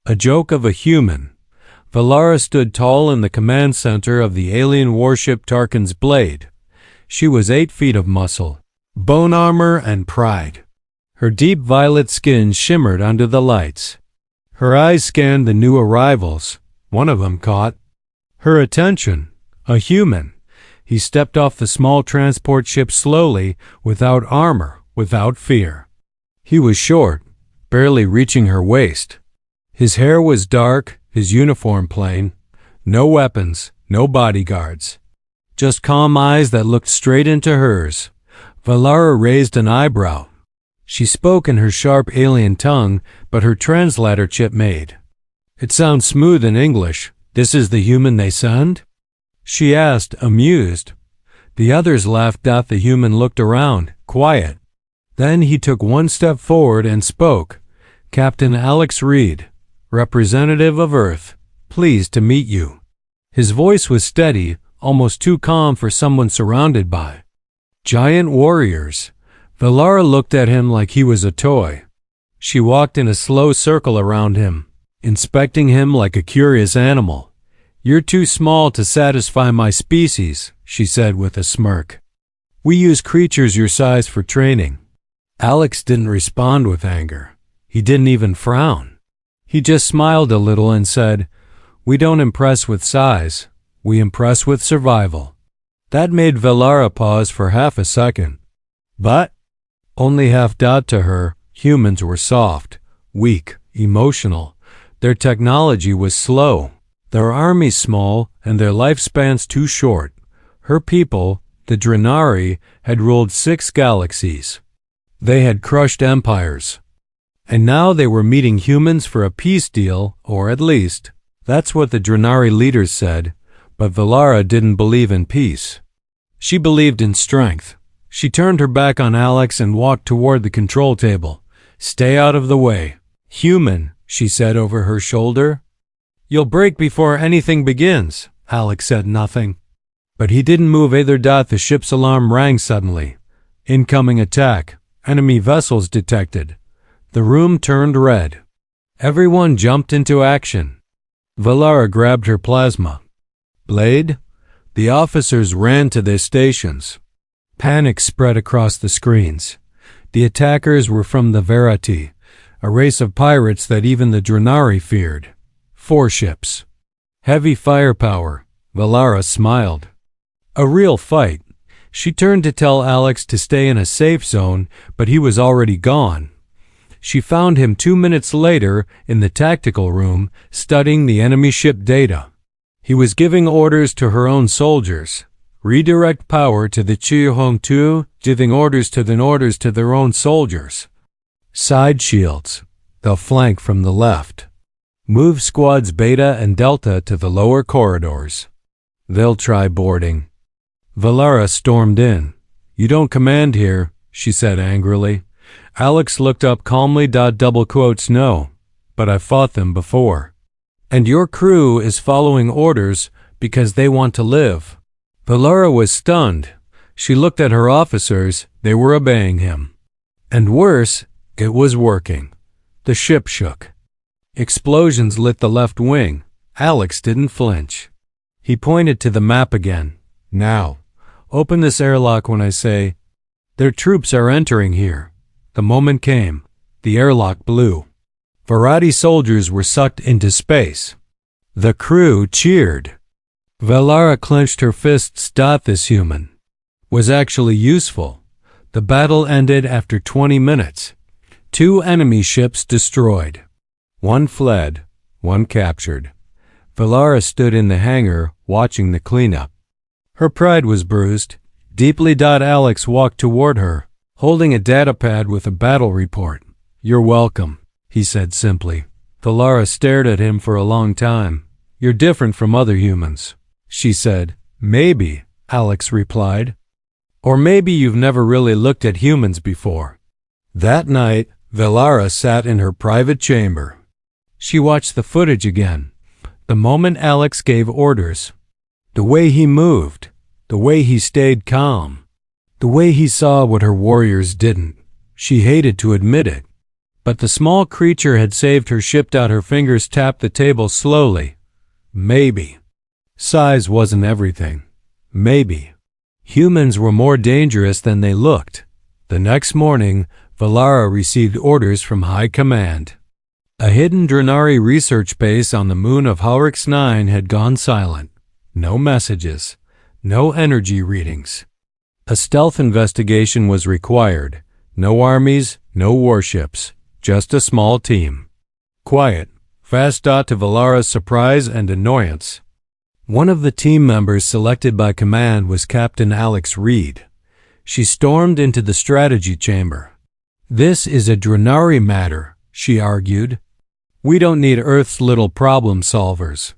A joke of a human. Valara stood tall in the command center of the alien warship Tarkin's Blade. She was 8 feet of muscle, bone armor, and pride. Her deep violet skin shimmered under the lights. Her eyes scanned the new arrivals. One of them caught her attention. A human. He stepped off the small transport ship slowly, without armor, without fear. He was short, barely reaching her waist. His hair was dark, his uniform plain. No weapons, no bodyguards. Just calm eyes that looked straight into hers. Valara raised an eyebrow. She spoke in her sharp alien tongue, but her translator chip made. "It sounds smooth in English. This is the human they send?" she asked, amused. The others laughed. The human looked around, quiet. Then he took one step forward and spoke. "Captain Alex Reed, representative of Earth, pleased to meet you." His voice was steady, almost too calm for someone surrounded by giant warriors. Valara looked at him like he was a toy. She walked in a slow circle around him, inspecting him like a curious animal. "You're too small to satisfy my species," she said with a smirk. "We use creatures your size for training." Alex didn't respond with anger. He didn't even frown. He just smiled a little and said, "We don't impress with size. We impress with survival." That made Valara pause for half a second. But only half. To her, humans were soft, weak, emotional. Their technology was slow, their armies small, and their lifespans too short. Her people, the Drenari, had ruled 6 galaxies. They had crushed empires. And now they were meeting humans for a peace deal, or at least, that's what the Drenari leaders said, but Valara didn't believe in peace. She believed in strength. She turned her back on Alex and walked toward the control table. "Stay out of the way." "Human," she said over her shoulder. "You'll break before anything begins." Alex said nothing. But he didn't move either. The ship's alarm rang suddenly. "Incoming attack. Enemy vessels detected." The room turned red. Everyone jumped into action. Valara grabbed her plasma blade. The officers ran to their stations. Panic spread across the screens. The attackers were from the Verity, a race of pirates that even the Drenari feared. 4 ships. Heavy firepower. Valara smiled. A real fight. She turned to tell Alex to stay in a safe zone, but he was already gone. She found him 2 minutes later in the tactical room, studying the enemy ship data. He was giving orders to her own soldiers. Redirect power to the Chihong 2, giving orders to their own soldiers. Side shields. They'll flank from the left. Move squads Beta and Delta to the lower corridors. They'll try boarding. Valara stormed in. "You don't command here," she said angrily. Alex looked up calmly. "No, but I've fought them before. And your crew is following orders because they want to live." Valara was stunned. She looked at her officers. They were obeying him. And worse, it was working. The ship shook. Explosions lit the left wing. Alex didn't flinch. He pointed to the map again. "Now, open this airlock when I say." "Their troops are entering here." The moment came. The airlock blew. Verity soldiers were sucked into space. The crew cheered. Valara clenched her fists. This human was actually useful. The battle ended after 20 minutes. 2 enemy ships destroyed. 1 fled, 1 captured. Valara stood in the hangar, watching the cleanup. Her pride was bruised. Deeply. Alex walked toward her, holding a datapad with a battle report. "You're welcome," he said simply. Valara stared at him for a long time. "You're different from other humans," she said. "Maybe," Alex replied. "Or maybe you've never really looked at humans before." That night, Valara sat in her private chamber. She watched the footage again. The moment Alex gave orders. The way he moved. The way he stayed calm. The way he saw what her warriors didn't. She hated to admit it. But the small creature had saved her ship. Her fingers tapped the table slowly. Maybe. Size wasn't everything. Maybe. Humans were more dangerous than they looked. The next morning, Valara received orders from High Command. A hidden Drenari research base on the moon of Halrix 9 had gone silent. No messages. No energy readings. A stealth investigation was required. No armies, no warships. Just a small team. Quiet. Fast. To Valara's surprise and annoyance. One of the team members selected by command was Captain Alex Reed. She stormed into the strategy chamber. This is a Drenari matter, she argued. We don't need Earth's little problem solvers.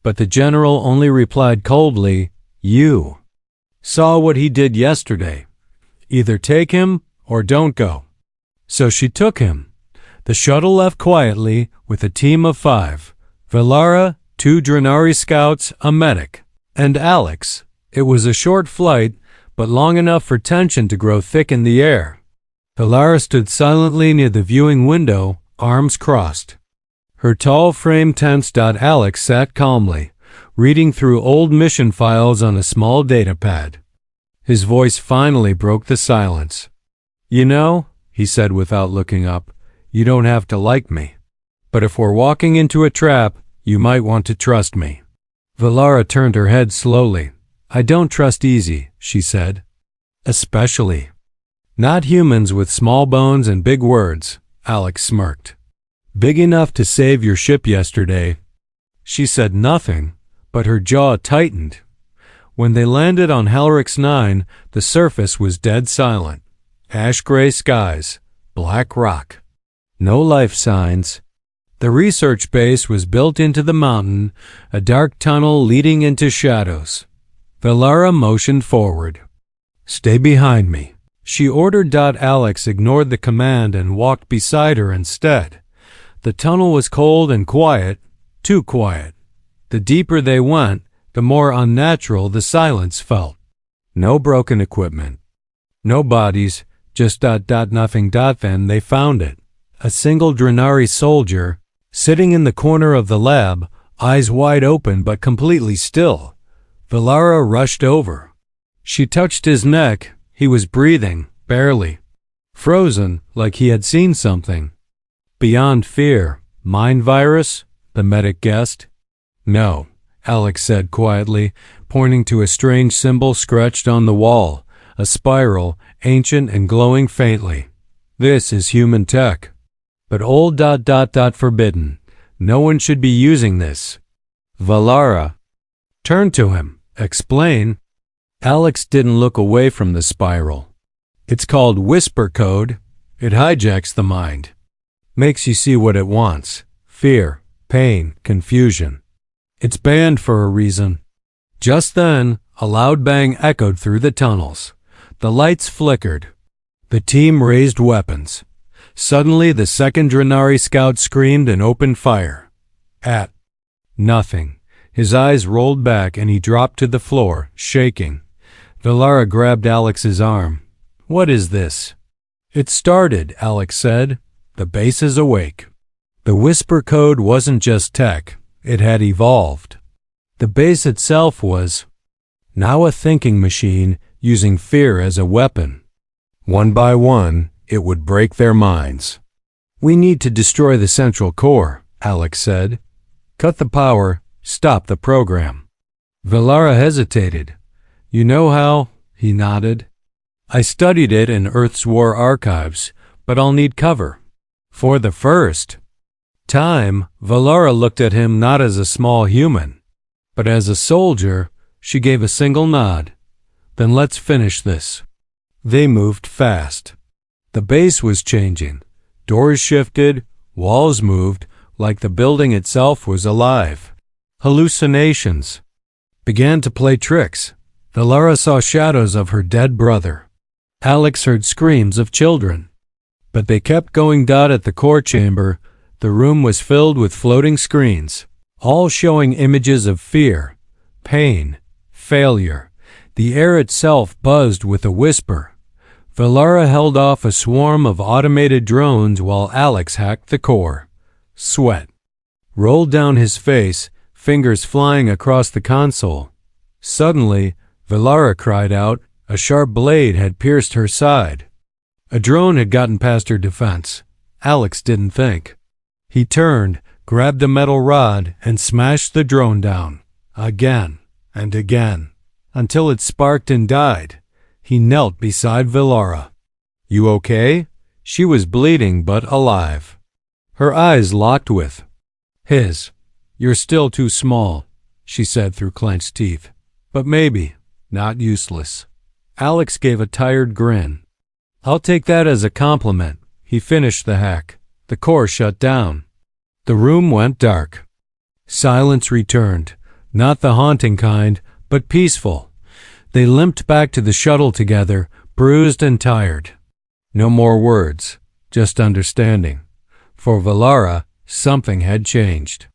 But the general only replied coldly, You saw what he did yesterday. Either take him or don't go. So she took him. The shuttle left quietly with a team of 5. Valara, 2 Drenari scouts, a medic, and Alex. It was a short flight, but long enough for tension to grow thick in the air. Valara stood silently near the viewing window, arms crossed. Her tall frame tense. Alex sat calmly, reading through old mission files on a small datapad. His voice finally broke the silence. You know, he said without looking up, you don't have to like me. But if we're walking into a trap, you might want to trust me. Valara turned her head slowly. I don't trust easy, she said. Especially. Not humans with small bones and big words, Alex smirked. Big enough to save your ship yesterday. She said nothing, but her jaw tightened. When they landed on Halrix 9, the surface was dead silent. Ash-gray skies, black rock. No life signs. The research base was built into the mountain, a dark tunnel leading into shadows. Valara motioned forward. Stay behind me, she ordered. Alex ignored the command and walked beside her instead. The tunnel was cold and quiet, too quiet. The deeper they went, the more unnatural the silence felt. No broken equipment. No bodies, just nothing. Then they found it. A single Drenari soldier, sitting in the corner of the lab, eyes wide open but completely still. Valara rushed over. She touched his neck. He was breathing, barely. Frozen, like he had seen something. Beyond fear. Mind virus? The medic guessed. No, Alex said quietly, pointing to a strange symbol scratched on the wall, a spiral, ancient and glowing faintly. This is human tech. But old ... forbidden. No one should be using this. Valara. Turn to him. Explain. Alex didn't look away from the spiral. It's called whisper code. It hijacks the mind. Makes you see what it wants. Fear, pain, confusion. It's banned for a reason. Just then, a loud bang echoed through the tunnels. The lights flickered. The team raised weapons. Suddenly, the second Drenari scout screamed and opened fire. At nothing. His eyes rolled back and he dropped to the floor, shaking. Valara grabbed Alex's arm. What is this? It started, Alex said. The base is awake. The whisper code wasn't just tech. It had evolved. The base itself was now a thinking machine using fear as a weapon. One by one, it would break their minds. We need to destroy the central core, Alex said. Cut the power, stop the program. Valara hesitated. You know how? He nodded. I studied it in Earth's War archives, but I'll need cover. For the first time, Valara looked at him not as a small human, but as a soldier. She gave a single nod. Then let's finish this. They moved fast. The base was changing. Doors shifted, walls moved, like the building itself was alive. Hallucinations began to play tricks. Valara saw shadows of her dead brother. Alex heard screams of children. But they kept going. At the core chamber, the room was filled with floating screens, all showing images of fear, pain, failure. The air itself buzzed with a whisper. Valara held off a swarm of automated drones while Alex hacked the core. Sweat rolled down his face, fingers flying across the console. Suddenly, Valara cried out. A sharp blade had pierced her side. A drone had gotten past her defense. Alex didn't think. He turned, grabbed a metal rod, and smashed the drone down. Again and again, until it sparked and died. He knelt beside Valara. "You okay?" She was bleeding but alive. Her eyes locked with his. "You're still too small," she said through clenched teeth. "But maybe not useless." Alex gave a tired grin. "I'll take that as a compliment." He finished the hack. The core shut down. The room went dark. Silence returned, not the haunting kind, but peaceful. They limped back to the shuttle together, bruised and tired. No more words, just understanding. For Valara, something had changed.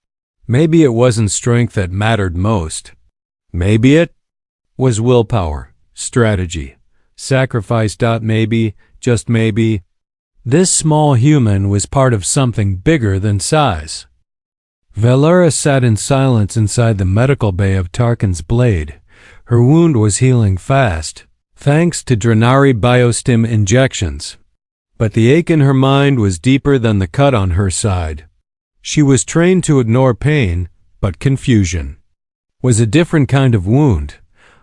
Maybe it wasn't strength that mattered most. Maybe it was willpower, strategy, sacrifice. Maybe, just maybe, this small human was part of something bigger than size. Valara sat in silence inside the medical bay of Tarkin's blade. Her wound was healing fast, thanks to Drenari biostim injections. But the ache in her mind was deeper than the cut on her side. She was trained to ignore pain, but confusion was a different kind of wound.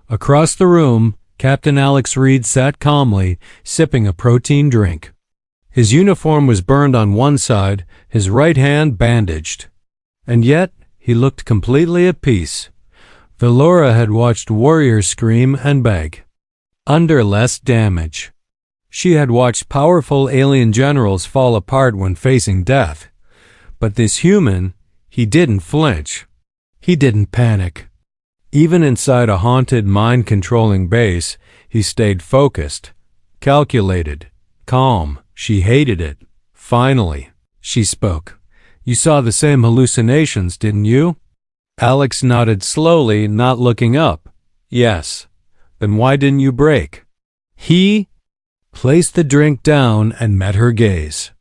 Across the room, Captain Alex Reed sat calmly, sipping a protein drink. His uniform was burned on one side, his right hand bandaged. And yet, he looked completely at peace. Valara had watched warriors scream and beg under less damage. She had watched powerful alien generals fall apart when facing death. But this human, he didn't flinch. He didn't panic. Even inside a haunted, mind-controlling base, he stayed focused, calculated, calm. She hated it. Finally, she spoke. "You saw the same hallucinations, didn't you?" Alex nodded slowly, not looking up. "Yes." "Then why didn't you break?" He placed the drink down and met her gaze.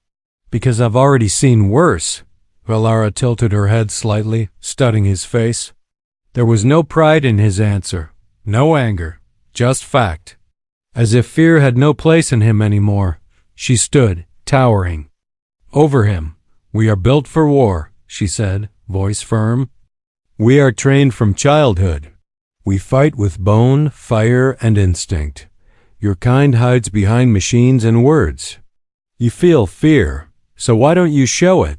"Because I've already seen worse." Valara tilted her head slightly, studying his face. There was no pride in his answer, no anger, just fact. As if fear had no place in him anymore, she stood, towering over him. "We are built for war," she said, voice firm. "We are trained from childhood. We fight with bone, fire, and instinct. Your kind hides behind machines and words. You feel fear, so why don't you show it?"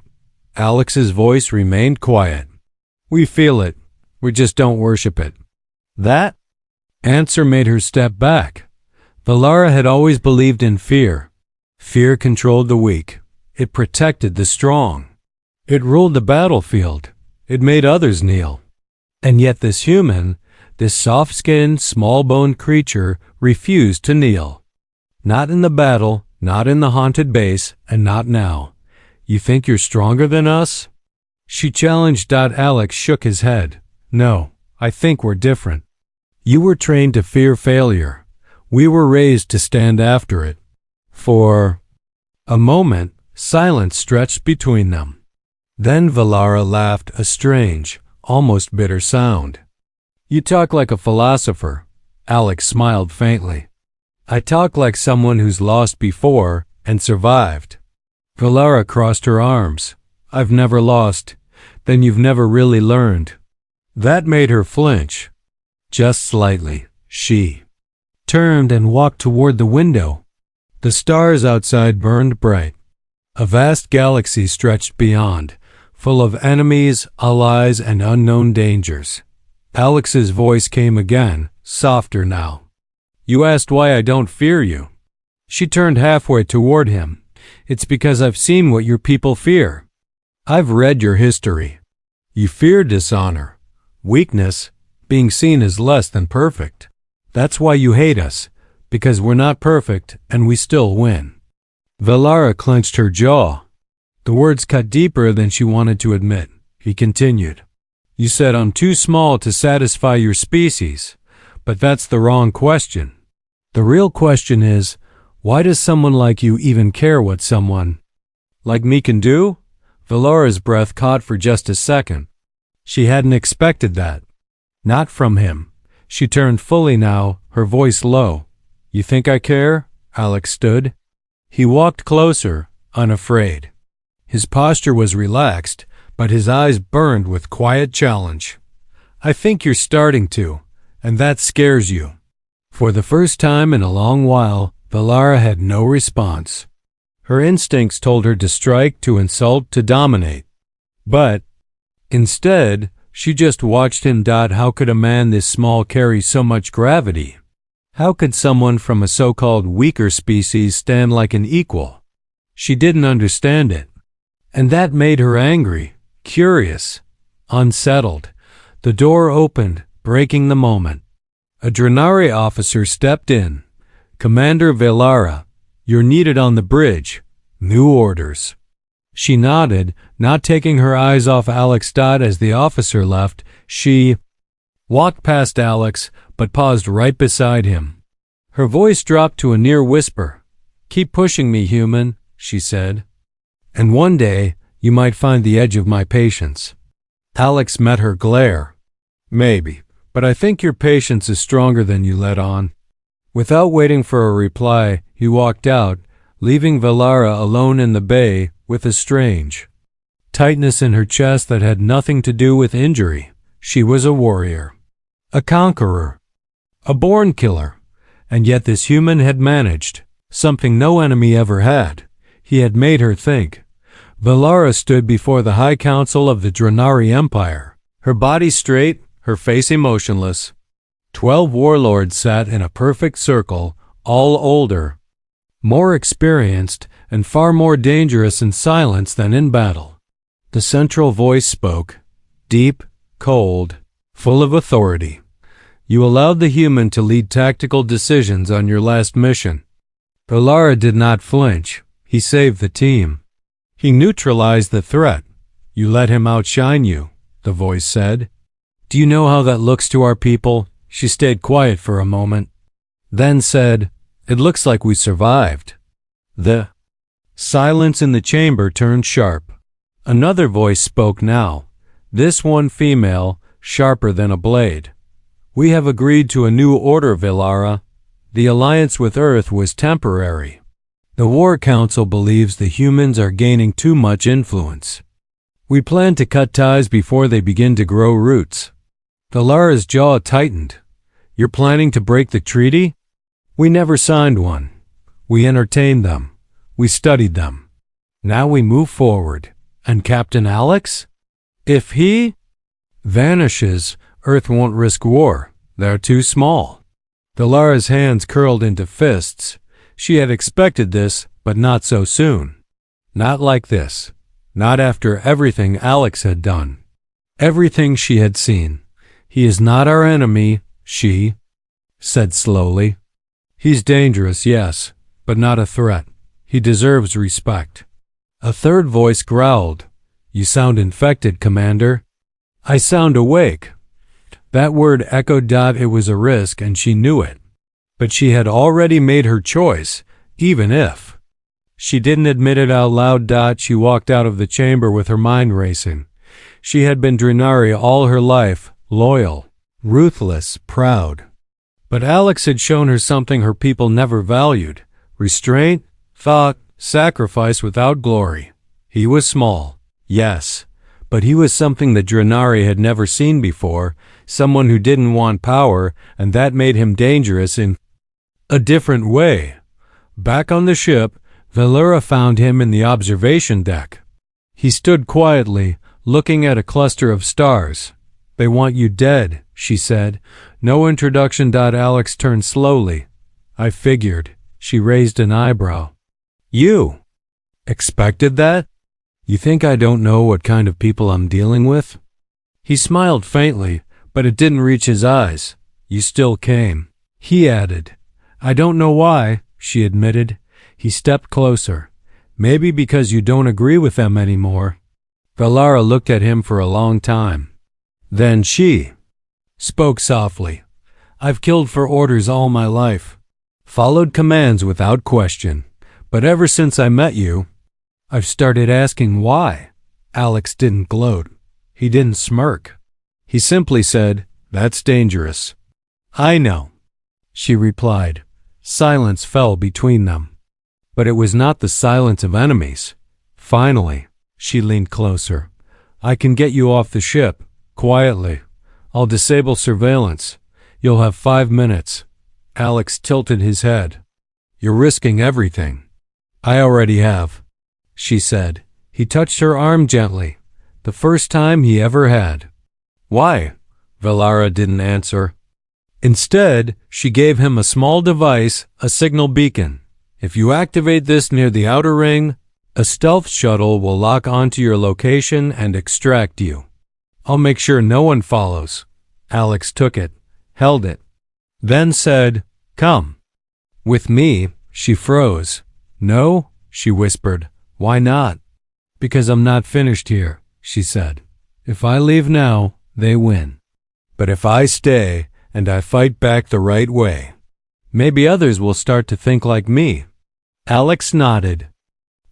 Alex's voice remained quiet. "We feel it. We just don't worship it." That answer made her step back. Valara had always believed in fear. Fear controlled the weak. It protected the strong. It ruled the battlefield. It made others kneel. And yet this human, this soft-skinned, small-boned creature, refused to kneel. Not in the battle, not in the haunted base, and not now. "You think you're stronger than us?" she challenged. Alex shook his head. "No, I think we're different. You were trained to fear failure. We were raised to stand after it." For a moment, silence stretched between them. Then Valara laughed, a strange, almost bitter sound. "You talk like a philosopher." Alex smiled faintly. "I talk like someone who's lost before and survived." Valara crossed her arms. "I've never lost. Then you've never really learned." That made her flinch. Just slightly. She turned and walked toward the window. The stars outside burned bright. A vast galaxy stretched beyond, full of enemies, allies, and unknown dangers. Alex's voice came again, softer now. "You asked why I don't fear you." She turned halfway toward him. "It's because I've seen what your people fear. I've read your history. You fear dishonor, weakness, being seen as less than perfect. That's why you hate us, because we're not perfect and we still win." Valara clenched her jaw. The words cut deeper than she wanted to admit. He continued. "You said I'm too small to satisfy your species, but that's the wrong question. The real question is, Why does someone like you even care what someone like me can do? Valara's breath caught for just a second. She hadn't expected that. Not from him. She turned fully now, her voice low. You think I care? Alex stood. He walked closer, unafraid. His posture was relaxed, but his eyes burned with quiet challenge. I think you're starting to, and that scares you. For the first time in a long while, Valara had no response. Her instincts told her to strike, to insult, to dominate. But, instead, she just watched him. How could a man this small carry so much gravity? How could someone from a so-called weaker species stand like an equal? She didn't understand it. And that made her angry, curious, unsettled. The door opened, breaking the moment. A Drenari officer stepped in. Commander Valara, you're needed on the bridge. New orders. She nodded, not taking her eyes off Alex. As the officer left, she walked past Alex, but paused right beside him. Her voice dropped to a near whisper. Keep pushing me, human, she said. And one day, you might find the edge of my patience. Alex met her glare. Maybe, but I think your patience is stronger than you let on. Without waiting for a reply, he walked out, leaving Valara alone in the bay with a strange tightness in her chest that had nothing to do with injury. She was a warrior, a conqueror, a born killer, and yet this human had managed something no enemy ever had. He had made her think. Valara stood before the High Council of the Drenari Empire, her body straight, her face emotionless. 12 warlords sat in a perfect circle, all older, more experienced, and far more dangerous in silence than in battle. The central voice spoke, deep, cold, full of authority. You allowed the human to lead tactical decisions on your last mission. Valara did not flinch. He saved the team. He neutralized the threat. You let him outshine you, the voice said. Do you know how that looks to our people? She stayed quiet for a moment, then said, It looks like we survived. The silence in the chamber turned sharp. Another voice spoke now, this one female, sharper than a blade. We have agreed to a new order, Valara. The alliance with Earth was temporary. The War Council believes the humans are gaining too much influence. We plan to cut ties before they begin to grow roots. Valara's jaw tightened. You're planning to break the treaty? We never signed one. We entertained them. We studied them. Now we move forward. And Captain Alex? If he vanishes, Earth won't risk war. They're too small. Valara's hands curled into fists. She had expected this, but not so soon. Not like this. Not after everything Alex had done. Everything she had seen. He is not our enemy, she said slowly. He's dangerous, yes, but not a threat. He deserves respect. A third voice growled. You sound infected, Commander. I sound awake. That word echoed. It was a risk, and she knew it. But she had already made her choice, even if she didn't admit it out loud. She walked out of the chamber with her mind racing. She had been Drenari all her life, loyal, ruthless, proud. But Alex had shown her something her people never valued. Restraint, thought, sacrifice without glory. He was small, yes, but he was something that Drenari had never seen before, someone who didn't want power, and that made him dangerous in a different way. Back on the ship, Valara found him in the observation deck. He stood quietly, looking at a cluster of stars. They want you dead, she said. No introduction. Alex turned slowly. I figured. She raised an eyebrow. You expected that? You think I don't know what kind of people I'm dealing with? He smiled faintly, but it didn't reach his eyes. You still came. He added. I don't know why, she admitted. He stepped closer. Maybe because you don't agree with them anymore. Valara looked at him for a long time. Then she spoke softly. I've killed for orders all my life. Followed commands without question. But ever since I met you, I've started asking why. Alex didn't gloat. He didn't smirk. He simply said, "That's dangerous." "I know," she replied. Silence fell between them. But it was not the silence of enemies. Finally, she leaned closer. "I can get you off the ship, quietly. I'll disable surveillance. You'll have 5 minutes. Alex tilted his head. "You're risking everything." "I already have," she said. He touched her arm gently, the first time he ever had. "Why?" Valara didn't answer. Instead, she gave him a small device, a signal beacon. "If you activate this near the outer ring, a stealth shuttle will lock onto your location and extract you. I'll make sure no one follows." Alex took it, held it, then said, "Come." "With me?" She froze. "No," she whispered. "Why not?" "Because I'm not finished here," she said. "If I leave now, they win. But if I stay and I fight back the right way, maybe others will start to think like me." Alex nodded.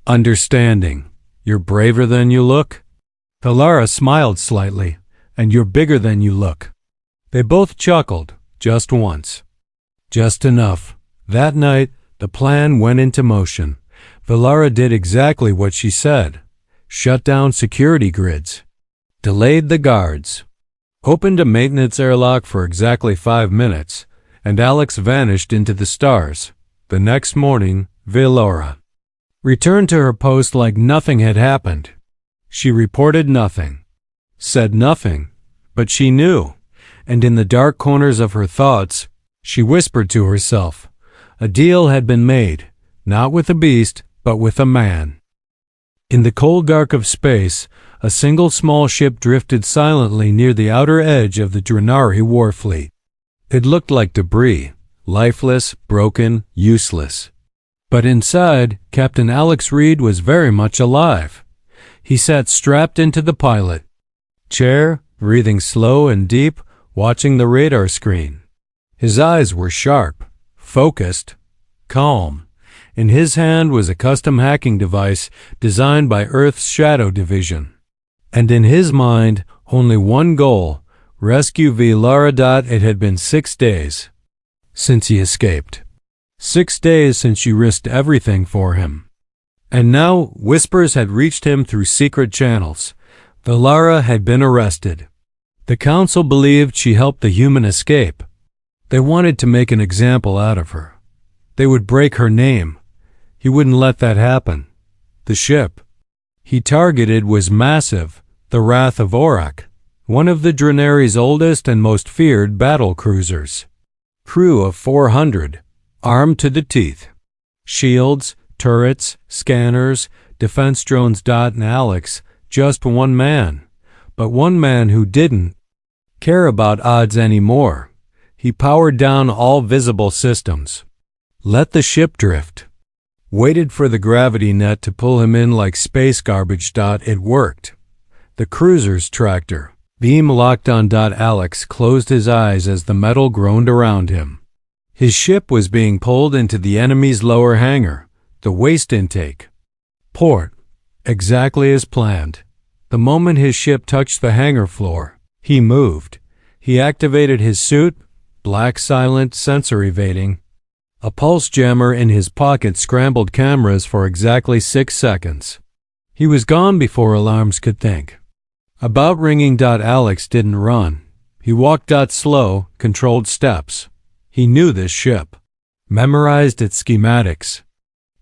"Understanding. You're braver than you look?" Valara smiled slightly. "And you're bigger than you look." They both chuckled, just once. Just enough. That night, the plan went into motion. Valara did exactly what she said. Shut down security grids. Delayed the guards. Opened a maintenance airlock for exactly 5 minutes, and Alex vanished into the stars. The next morning, Valara returned to her post like nothing had happened. She reported nothing, said nothing, but she knew, and in the dark corners of her thoughts, she whispered to herself, a deal had been made, not with a beast, but with a man. In the cold dark of space, a single small ship drifted silently near the outer edge of the Drenari war fleet. It looked like debris, lifeless, broken, useless. But inside, Captain Alex Reed was very much alive. He sat strapped into the pilot chair, breathing slow and deep, watching the radar screen. His eyes were sharp, focused, calm. In his hand was a custom hacking device designed by Earth's Shadow Division. And in his mind, only one goal, rescue Valara. It had been 6 days since he escaped. 6 days since she risked everything for him. And now whispers had reached him through secret channels. Valara had been arrested. The council believed she helped the human escape. They wanted to make an example out of her. They would break her name. He wouldn't let that happen. The ship he targeted was massive, the Wrath of Aurak, one of the Drenari's oldest and most feared battle cruisers. Crew of 400, armed to the teeth. Shields, turrets, scanners, defense drones. And Alex, just one man. But one man who didn't care about odds anymore. He powered down all visible systems. Let the ship drift. Waited for the gravity net to pull him in like space garbage. It worked. The cruiser's tractor beam locked on. Alex closed his eyes as the metal groaned around him. His ship was being pulled into the enemy's lower hangar, the waste intake. Port, exactly as planned. The moment his ship touched the hangar floor, he moved. He activated his suit, black silent, sensor evading. A pulse jammer in his pocket scrambled cameras for exactly 6 seconds. He was gone before alarms could think. About ringing. Alex didn't run. He walked. Slow, controlled steps. He knew this ship, memorized its schematics.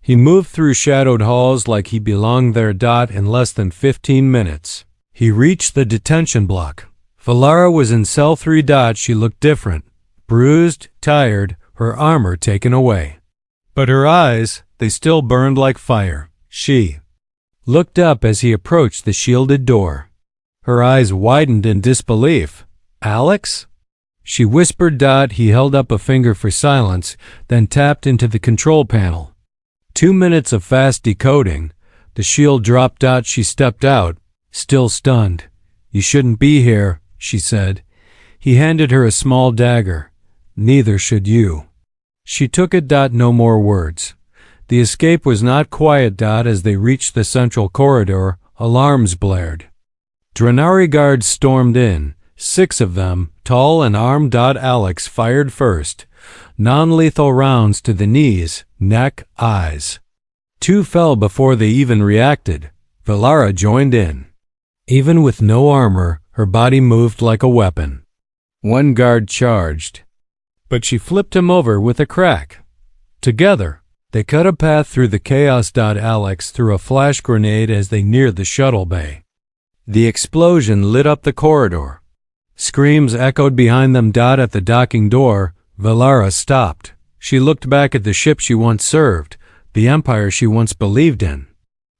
He moved through shadowed halls like he belonged there. In less than 15 minutes, he reached the detention block. Valara was in cell 3. She looked different, bruised, tired, her armor taken away. But her eyes, they still burned like fire. She looked up as he approached the shielded door. Her eyes widened in disbelief. "Alex?" She whispered. He held up a finger for silence, then tapped into the control panel. 2 minutes of fast decoding. The shield dropped. She stepped out, still stunned. "You shouldn't be here," she said. He handed her a small dagger. "Neither should you." She took it. No more words. The escape was not quiet. As they reached the central corridor, alarms blared. Drenari guards stormed in, 6 of them, tall and armed. Alex fired first, non-lethal rounds to the knees, neck, eyes. 2 fell before they even reacted. Valara joined in. Even with no armor, her body moved like a weapon. 1 guard charged, but she flipped him over with a crack. Together, they cut a path through the chaos. Alex threw a flash grenade as they neared the shuttle bay. The explosion lit up the corridor. Screams echoed behind them. At the docking door, Valara stopped. She looked back at the ship she once served, the empire she once believed in.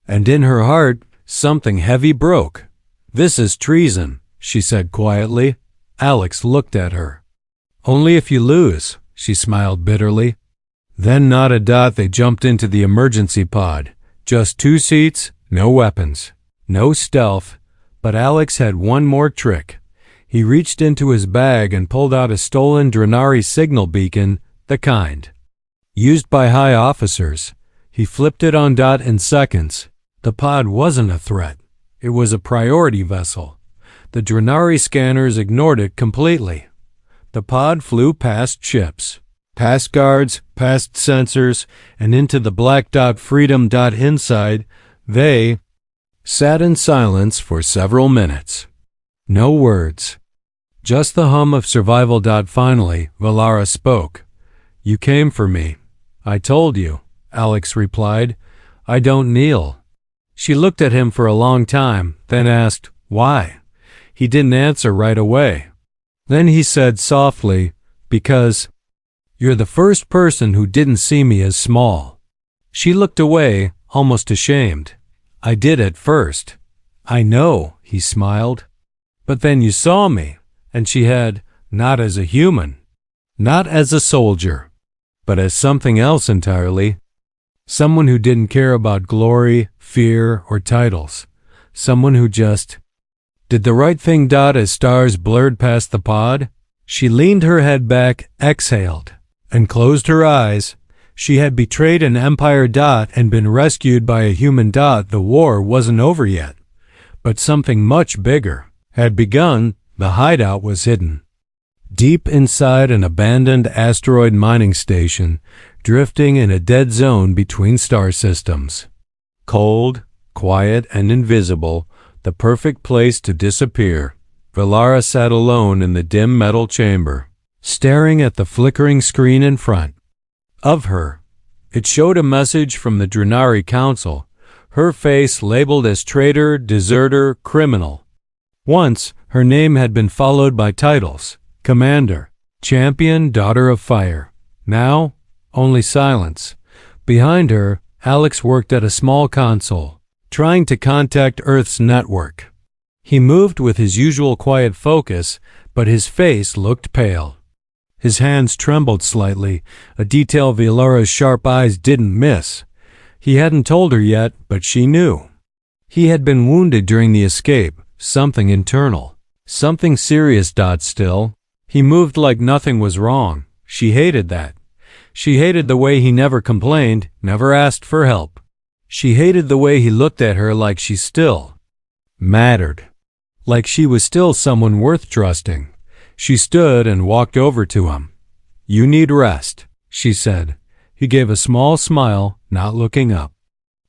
And in her heart, something heavy broke. "This is treason," she said quietly. Alex looked at her. "Only if you lose," she smiled bitterly. Then nodded. They jumped into the emergency pod. Just 2 seats, no weapons, no stealth. But Alex had one more trick. He reached into his bag and pulled out a stolen Drenari signal beacon, the kind used by high officers. He flipped it on. In seconds. The pod wasn't a threat. It was a priority vessel. The Drenari scanners ignored it completely. The pod flew past ships, past guards, past sensors, and into the black. Freedom. Inside, they sat in silence for several minutes. No words. Just the hum of survival. Finally, Valara spoke. "You came for me." "I told you," Alex replied. "I don't kneel." She looked at him for a long time, then asked, "Why?" He didn't answer right away. Then he said softly, "Because you're the first person who didn't see me as small." She looked away, almost ashamed. "I did at first." "I know," he smiled. "But then you saw me," and she had, not as a human, not as a soldier, but as something else entirely. Someone who didn't care about glory, fear, or titles. Someone who just did the right thing. As stars blurred past the pod, she leaned her head back, exhaled, and closed her eyes. She had betrayed an empire. And been rescued by a human. The war wasn't over yet, but something much bigger had begun. The hideout was hidden deep inside an abandoned asteroid mining station, drifting in a dead zone between star systems. Cold, quiet, and invisible, the perfect place to disappear. Valara sat alone in the dim metal chamber, staring at the flickering screen in front of her. It showed a message from the Drenari Council, her face labeled as traitor, deserter, criminal. Once, her name had been followed by titles: Commander, Champion, Daughter of Fire. Now, only silence. Behind her, Alex worked at a small console, trying to contact Earth's network. He moved with his usual quiet focus, but his face looked pale. His hands trembled slightly, a detail Valara's sharp eyes didn't miss. He hadn't told her yet, but she knew. He had been wounded during the escape, something internal, something serious. Still, he moved like nothing was wrong. She hated that. She hated the way he never complained, never asked for help. She hated the way he looked at her like she still mattered, like she was still someone worth trusting. She stood and walked over to him. "You need rest," she said. He gave a small smile, not looking up.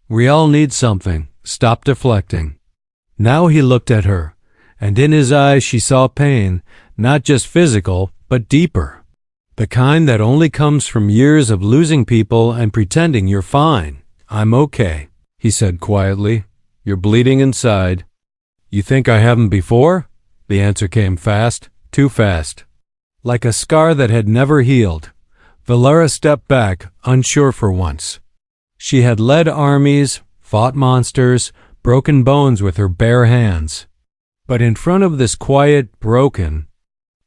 "We all need something. Stop deflecting." Now he looked at her, and in his eyes she saw pain, not just physical, but deeper. The kind that only comes from years of losing people and pretending you're fine. "I'm okay," he said quietly. "You're bleeding inside." "You think I haven't before?" The answer came fast, too fast. Like a scar that had never healed. Valara stepped back, unsure for once. She had led armies, fought monsters, broken bones with her bare hands. But in front of this quiet, broken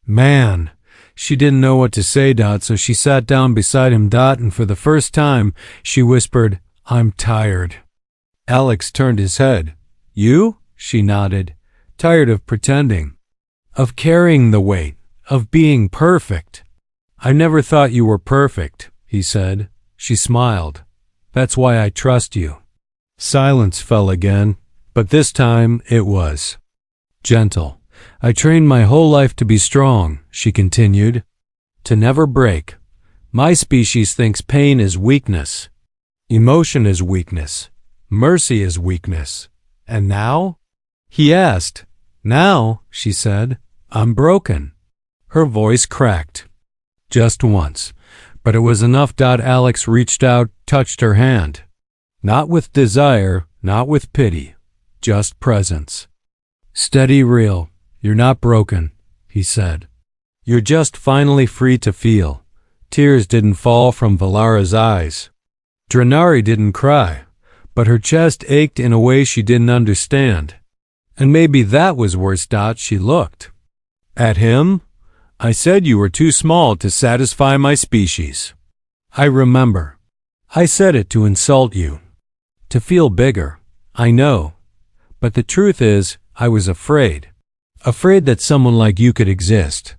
man, she didn't know what to say. So she sat down beside him. And for the first time, she whispered, "I'm tired." Alex turned his head. "You?" She nodded. "Tired of pretending, of carrying the weight, of being perfect." "I never thought you were perfect," he said. She smiled. That's why I trust you. Silence fell again, but this time it was gentle. I trained my whole life to be strong, she continued, to never break. My species thinks pain is weakness. Emotion is weakness. Mercy is weakness. And now? He asked. Now, she said, I'm broken. Her voice cracked. Just once, but it was enough. Alex reached out, touched her hand. Not with desire, not with pity, just presence. Steady, real. You're not broken, he said. You're just finally free to feel. Tears didn't fall from Valara's eyes. Drenari didn't cry, but her chest ached in a way she didn't understand. And maybe that was worse. She looked. At him? I said you were too small to satisfy my species. I remember. I said it to insult you. To feel bigger. I know. But the truth is, I was afraid. Afraid that someone like you could exist.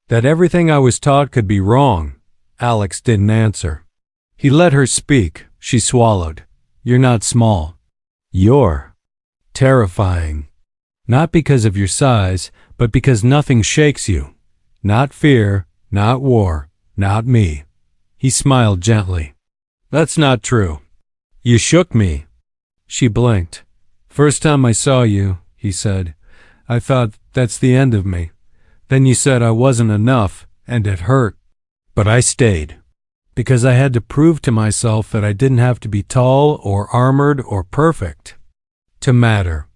That everything I was taught could be wrong. Alex didn't answer. He let her speak. She swallowed. You're not small. You're terrifying. Not because of your size, but because nothing shakes you. Not fear, not war, not me. He smiled gently. That's not true. You shook me. She blinked. First time I saw you, he said, I thought that's the end of me. Then you said I wasn't enough, and it hurt. But I stayed. Because I had to prove to myself that I didn't have to be tall or armored or perfect to matter.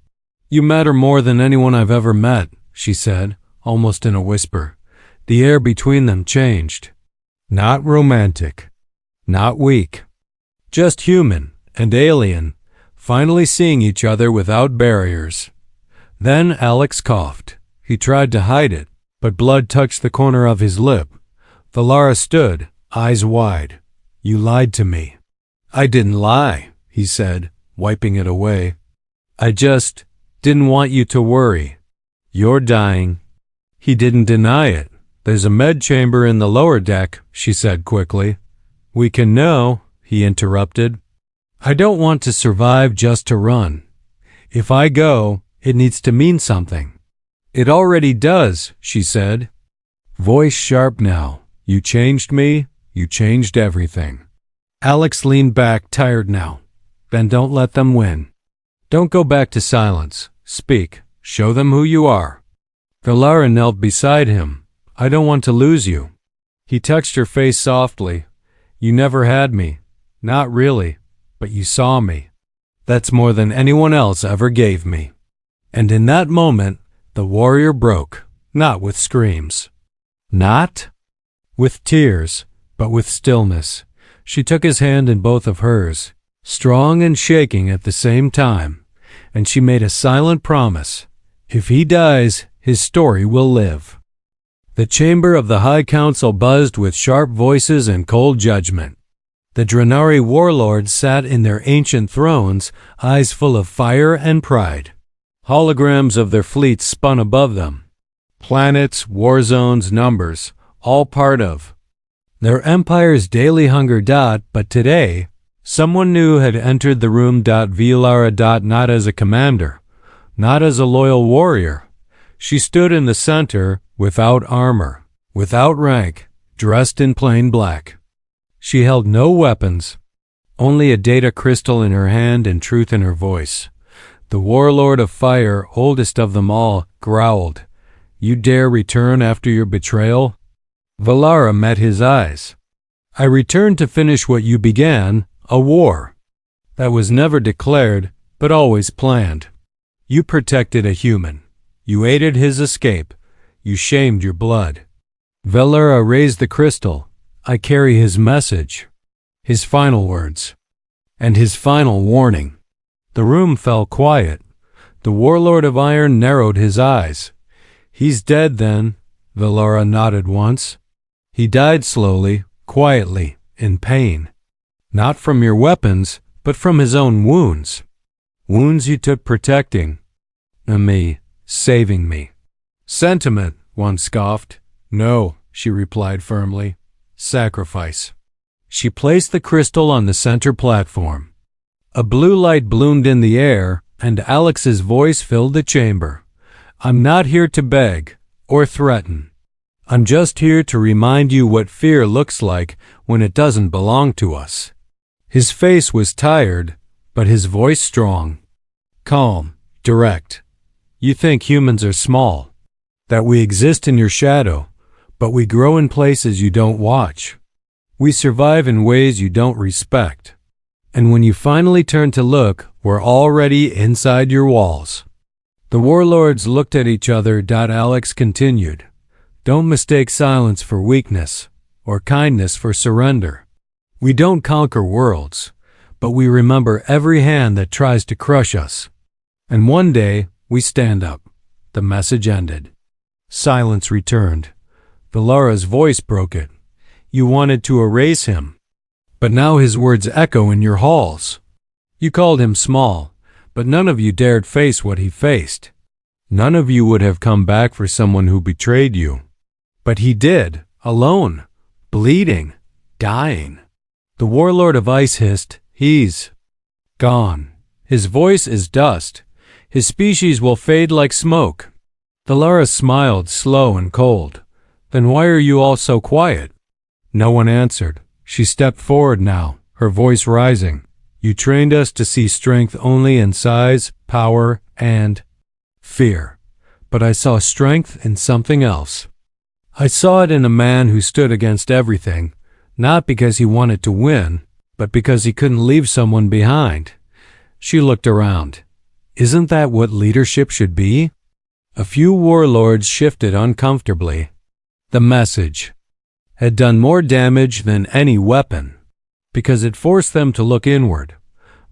You matter more than anyone I've ever met, she said, almost in a whisper. The air between them changed. Not romantic. Not weak. Just human and alien, finally seeing each other without barriers. Then Alex coughed. He tried to hide it, but blood touched the corner of his lip. Valara stood, eyes wide. You lied to me. I didn't lie, he said, wiping it away. I just didn't want you to worry. You're dying. He didn't deny it. There's a med chamber in the lower deck, she said quickly. We can know, he interrupted. I don't want to survive just to run. If I go, it needs to mean something. It already does, she said. Voice sharp now. You changed me, you changed everything. Alex leaned back, tired now. Then don't let them win. Don't go back to silence. Speak. Show them who you are. Valara knelt beside him. I don't want to lose you. He touched her face softly. You never had me. Not really, but you saw me. That's more than anyone else ever gave me. And in that moment, the warrior broke, not with screams. Not with tears, but with stillness. She took his hand in both of hers, strong and shaking at the same time, and she made a silent promise. If he dies, his story will live. The chamber of the High Council buzzed with sharp voices and cold judgment. The Drenari warlords sat in their ancient thrones, eyes full of fire and pride. Holograms of their fleets spun above them. Planets, war zones, numbers, all part of their empire's daily hunger. But today, someone new had entered the room. Valara. Not as a commander, not as a loyal warrior. She stood in the center, without armor, without rank, dressed in plain black. She held no weapons, only a data crystal in her hand and truth in her voice. The warlord of fire, oldest of them all, growled, You dare return after your betrayal? Valara met his eyes. I returned to finish what you began, a war. That was never declared, but always planned. You protected a human. You aided his escape. You shamed your blood. Valara raised the crystal. I carry his message, his final words, and his final warning. The room fell quiet. The warlord of iron narrowed his eyes. He's dead then, Valara nodded once. He died slowly, quietly, in pain. Not from your weapons, but from his own wounds. Wounds you took protecting me, saving me. Sentiment, one scoffed. No, she replied firmly. Sacrifice. She placed the crystal on the center platform. A blue light bloomed in the air, and Alex's voice filled the chamber. I'm not here to beg or threaten. I'm just here to remind you what fear looks like when it doesn't belong to us. His face was tired, but his voice strong. Calm, direct. You think humans are small, that we exist in your shadow, but we grow in places you don't watch. We survive in ways you don't respect. And when you finally turn to look, we're already inside your walls. The warlords looked at each other. Alex continued. Don't mistake silence for weakness, or kindness for surrender. We don't conquer worlds, but we remember every hand that tries to crush us. And one day, we stand up. The message ended. Silence returned. Valara's voice broke it. You wanted to erase him, but now his words echo in your halls. You called him small, but none of you dared face what he faced. None of you would have come back for someone who betrayed you. But he did, alone, bleeding, dying. The warlord of ice hissed, He's gone. His voice is dust. His species will fade like smoke. Valara smiled, slow and cold. Then why are you all so quiet? No one answered. She stepped forward now, her voice rising. You trained us to see strength only in size, power, and fear. But I saw strength in something else. I saw it in a man who stood against everything, not because he wanted to win, but because he couldn't leave someone behind. She looked around. Isn't that what leadership should be? A few warlords shifted uncomfortably. The message had done more damage than any weapon, because it forced them to look inward.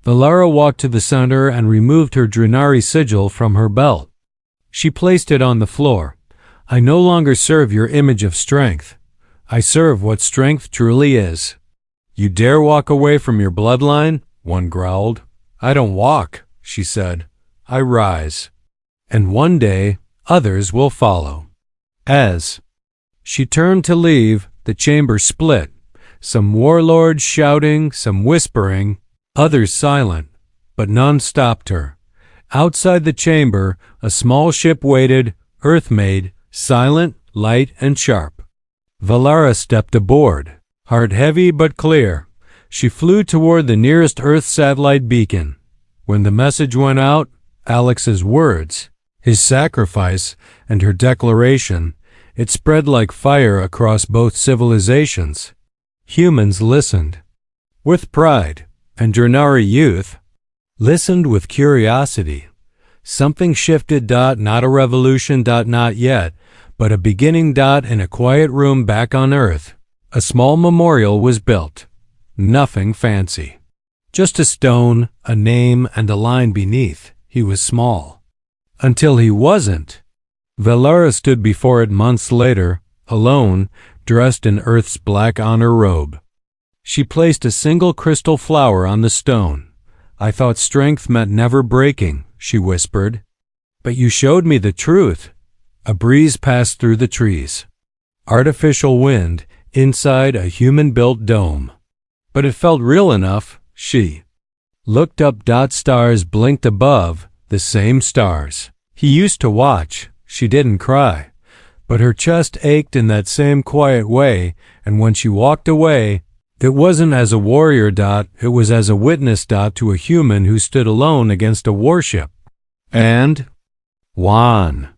Valara walked to the center and removed her Drenari sigil from her belt. She placed it on the floor. I no longer serve your image of strength. I serve what strength truly is. You dare walk away from your bloodline? One growled. I don't walk, she said. I rise. And one day, others will follow. As she turned to leave, the chamber split. Some warlords shouting, some whispering, others silent, but none stopped her. Outside the chamber, a small ship waited, earth-made, silent, light, and sharp. Valara stepped aboard, heart heavy but clear. She flew toward the nearest Earth satellite beacon. When the message went out, Alex's words, his sacrifice, and her declaration, it spread like fire across both civilizations. Humans listened with pride, and Drenari youth listened with curiosity. Something shifted. Not a revolution. Not yet, but a beginning. In a quiet room back on Earth, a small memorial was built. Nothing fancy. Just a stone, a name, and a line beneath. He was small. Until he wasn't. Valara stood before it months later, alone, dressed in Earth's black honor robe. She placed a single crystal flower on the stone. I thought strength meant never breaking, she whispered. But you showed me the truth. A breeze passed through the trees. Artificial wind inside a human-built dome. But it felt real enough. She looked up. Stars blinked above, the same stars he used to watch. She didn't cry, but her chest ached in that same quiet way, and when she walked away, it wasn't as a warrior. It was as a witness. To a human who stood alone against a warship. And Juan.